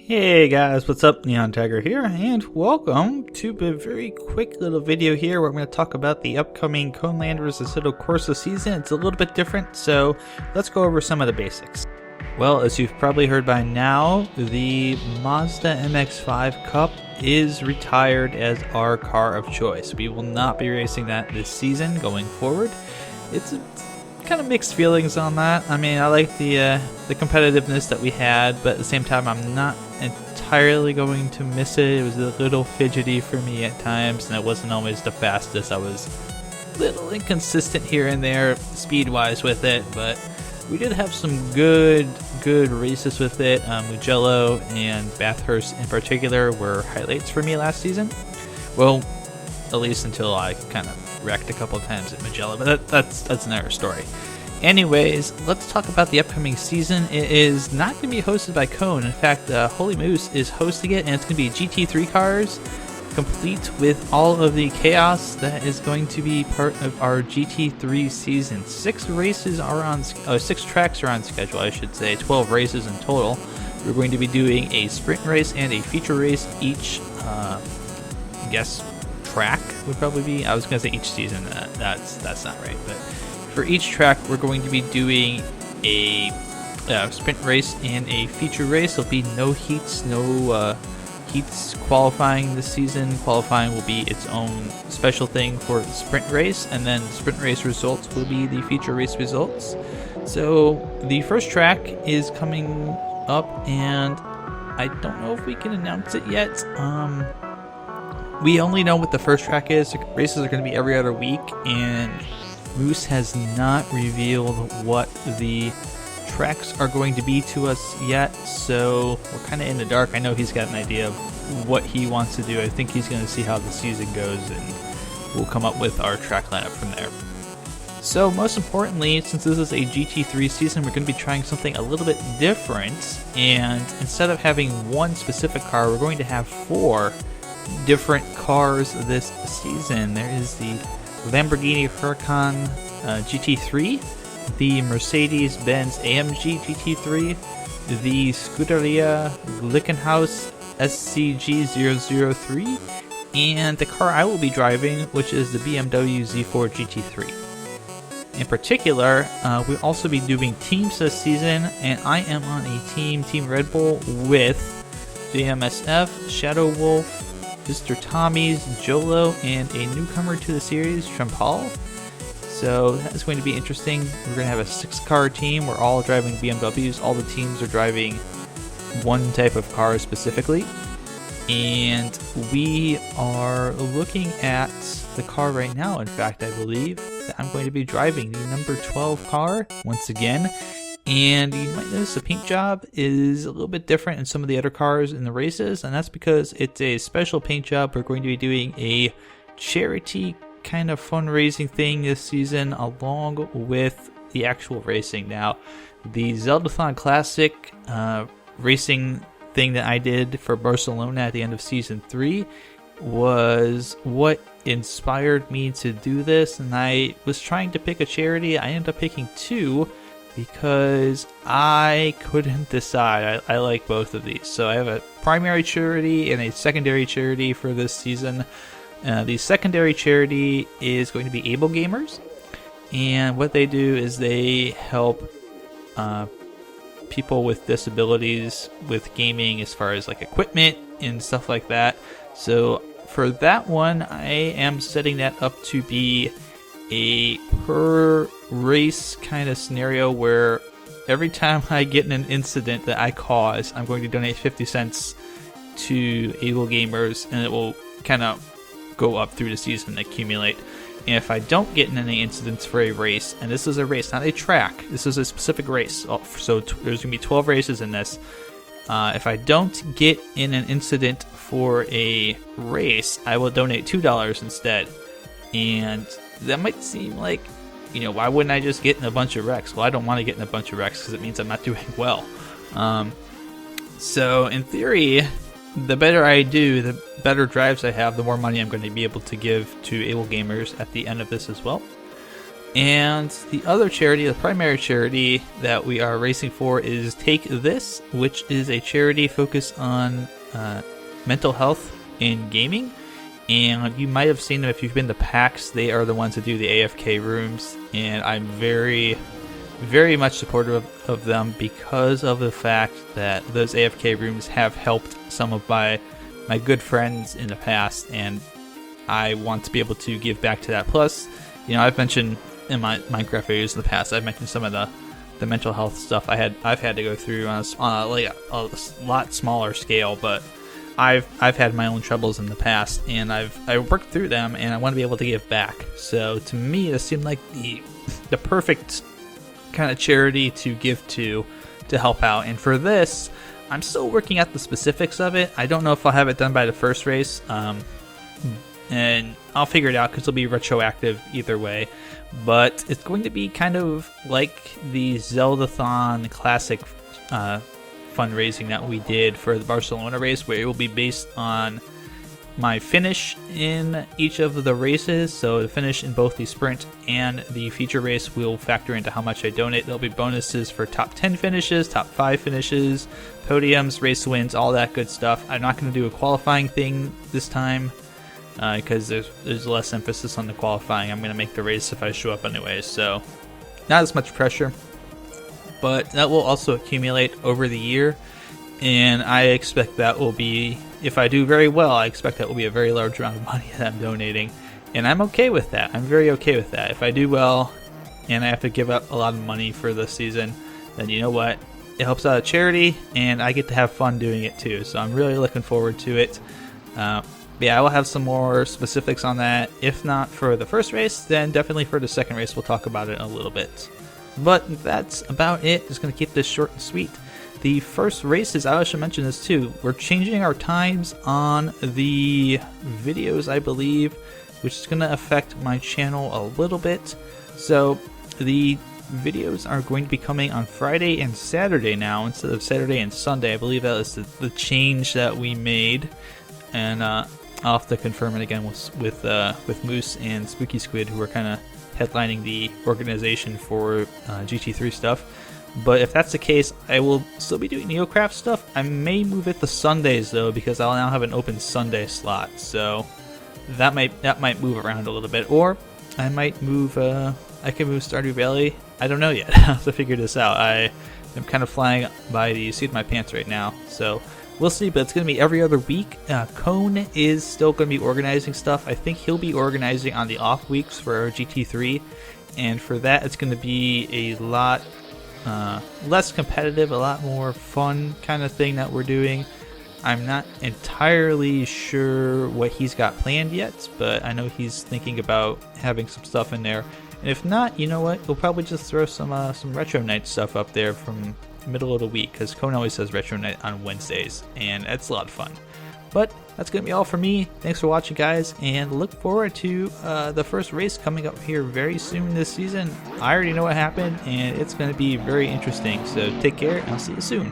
Hey guys, what's up? NihonTiger here, and welcome to a very quick little video here where I'm going to talk about the upcoming Conelanders Assetto Corsa season. It's a little bit different, so let's go over some of the basics. Well, as you've probably heard by now, the Mazda MX-5 Cup is retired as our car of choice. We will not be racing that this season going forward. It's kind of mixed feelings on that. I mean, I like the competitiveness that we had, but at the same time, I'm not entirely going to miss it. It was a little fidgety for me at times, and it wasn't always the fastest. I was a little inconsistent here and there speed-wise with it, but we did have some good races with it. Mugello and Bathurst in particular were highlights for me last season. Well, at least until I kind of wrecked a couple of times at Mugello, but that's another story. Anyways, let's talk about the upcoming season. It is not going to be hosted by Cone. In fact, Holy Moose is hosting it, and it's going to be GT3 cars, complete with all of the chaos that is going to be part of our GT3 season. 6 tracks are on schedule, I should say. 12 races in total. We're going to be doing a sprint race and a feature race each. I guess track would probably be. I was going to say each season. That's not right, but for each track, we're going to be doing a sprint race and a feature race. There'll be no heats, heats qualifying this season. Qualifying will be its own special thing for the sprint race, and then the sprint race results will be the feature race results. So the first track is coming up, and I don't know if we can announce it yet. We only know what the first track is. The races are going to be every other week, and Moose has not revealed what the tracks are going to be to us yet, so we're kind of in the dark. I know he's got an idea of what he wants to do. I think he's going to see how the season goes, and we'll come up with our track lineup from there. So most importantly, since this is a GT3 season, we're going to be trying something a little bit different, and instead of having one specific car, we're going to have 4 different cars this season. There is the Lamborghini Huracan GT3, the Mercedes-Benz AMG GT3, the Scuderia Glickenhaus SCG003, and the car I will be driving, which is the BMW Z4 GT3. In particular, we'll also be doing teams this season, and I am on a Team Red Bull with JMSF, Shadow Wolf, Mr. Tommy's, Jolo, and a newcomer to the series, Trempal. So that's going to be interesting. We're going to have a 6-car team. We're all driving BMWs. All the teams are driving one type of car specifically. And we are looking at the car right now. In fact, I believe that I'm going to be driving the number 12 car once again. And you might notice the paint job is a little bit different in some of the other cars in the races, and that's because it's a special paint job. We're going to be doing a charity kind of fundraising thing this season along with the actual racing. Now, the Zeldathon Classic racing thing that I did for Barcelona at the end of Season 3 was what inspired me to do this, and I was trying to pick a charity. I ended up picking 2, because I couldn't decide. I like both of these. So I have a primary charity and a secondary charity for this season. The secondary charity is going to be Able Gamers. And what they do is they help people with disabilities with gaming as far as like equipment and stuff like that. So for that one, I am setting that up to be a per race kind of scenario where every time I get in an incident that I cause, I'm going to donate 50 cents to Able Gamers, and it will kind of go up through the season and accumulate. And if I don't get in any incidents for a race, and this is a race, not a track, this is a specific race, so there's going to be 12 races in this. If I don't get in an incident for a race, I will donate $2 instead. And that might seem like, why wouldn't I just get in a bunch of wrecks? Well, I don't want to get in a bunch of wrecks because it means I'm not doing well. So in theory, the better I do, the better drives I have, the more money I'm going to be able to give to Able Gamers at the end of this as well. And the other charity, the primary charity that we are racing for, is Take This, which is a charity focused on mental health in gaming. And you might have seen them if you've been to PAX. They are the ones that do the AFK rooms, and I'm very, very much supportive of them because of the fact that those AFK rooms have helped some of my good friends in the past, and I want to be able to give back to that. Plus, you know, I've mentioned in my Minecraft videos in the past, I've mentioned some of the mental health stuff I've had to go through on a lot smaller scale, but I've had my own troubles in the past, and I've worked through them, and I want to be able to give back. So to me, this seemed like the perfect kind of charity to give to help out. And for this, I'm still working out the specifics of it. I don't know if I'll have it done by the first race, and I'll figure it out because it'll be retroactive either way. But it's going to be kind of like the Zeldathon Classic fundraising that we did for the Barcelona race, where it will be based on my finish in each of the races. So the finish in both the sprint and the feature race will factor into how much I donate. There'll be bonuses for top 10 finishes, top 5 finishes, podiums, race wins, all that good stuff. I'm not going to do a qualifying thing this time because there's less emphasis on the qualifying. I'm going to make the race if I show up anyway, so not as much pressure. But that will also accumulate over the year, and I expect that will be, if I do very well, I expect that will be a very large amount of money that I'm donating, and I'm okay with that. I'm very okay with that. If I do well and I have to give up a lot of money for this season, then you know what? It helps out a charity, and I get to have fun doing it too, so I'm really looking forward to it. Yeah, I will have some more specifics on that. If not for the first race, then definitely for the second race. We'll talk about it in a little bit. But that's about it. Just going to keep this short and sweet. The first races, I should mention this too, we're changing our times on the videos, I believe, which is going to affect my channel a little bit. So the videos are going to be coming on Friday and Saturday now instead of Saturday and Sunday. I believe that is the change that we made, and I'll have to confirm it again with Moose and Spooky Squid, who are kind of headlining the organization for GT3 stuff. But if that's the case, I will still be doing NeoCraft stuff. I may move it to Sundays though, because I'll now have an open Sunday slot, so that might move around a little bit. Or I might move I can move Stardew Valley. I don't know yet. I have to figure this out. I am kind of flying by the seat of my pants right now, so we'll see. But it's going to be every other week. Cone is still going to be organizing stuff. I think he'll be organizing on the off weeks for GT3, and for that it's going to be a lot less competitive, a lot more fun kind of thing that we're doing. I'm not entirely sure what he's got planned yet, but I know he's thinking about having some stuff in there. And if not, you know what? We'll probably just throw some Retro Night stuff up there from middle of the week, because Cone always says Retro Night on Wednesdays, and it's a lot of fun. But that's going to be all for me. Thanks for watching, guys, and look forward to the first race coming up here very soon this season. I already know what happened, and it's going to be very interesting. So take care, and I'll see you soon.